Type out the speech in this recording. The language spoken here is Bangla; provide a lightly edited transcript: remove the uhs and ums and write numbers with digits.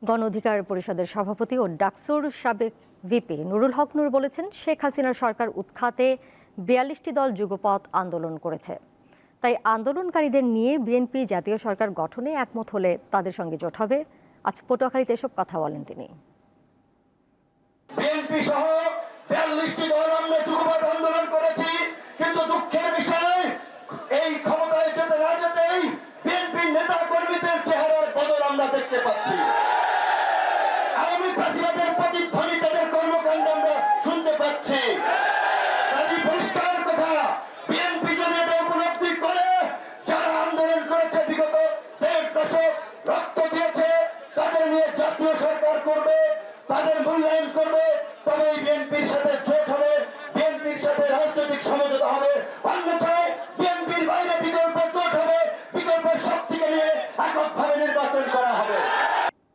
গণ অধিকার পরিষদের সভাপতি ও ডাকসুর সাবেক ভিপি নুরুল হক নূর বলেছেন, শেখ হাসিনার সরকার উৎখাতে ৪২টি দল যুগপৎ আন্দোলন করেছে। তাই আন্দোলনকারীদের নিয়ে বিএনপি জাতীয় সরকার গঠনে একমত হলে তাদের সঙ্গে জোট হবে। আজ পটুয়াখালীতে এসব কথা বলেন তিনি। বিএনপি সহ ৪২টি দল আমরা যুগপৎ আন্দোলন করেছি, কিন্তু দুঃখের বিষয় এই ক্ষমতায় যেতে না যেতেই বিএনপির নেতা কর্মীদের চেহারার বদল আমরা দেখতে পাচ্ছি। আওয়ামী প্রার্থীদের প্রতিধ্বনি তাদের কর্মকাণ্ড আমরা শুনতে পাচ্ছি। কাজী পরিষ্কার কথা, বিএনপি যদি এটা উপলব্ধি করে যারা আন্দোলন করেছে বিগত ১.৫ দশক রক্ত দিয়েছে তাদের নিয়ে জাতীয় সরকার করবে, তাদের মূল্যায়ন করবে, তবে বিএনপির সাথে জোট হবে, বিএনপির সাথে রাজনৈতিক সমঝোতা হবে। অন্যথায় বিএনপির বাইরে বিকল্প জোট হবে, বিকল্প শক্তিকে নিয়ে এককভাবে নির্বাচন করা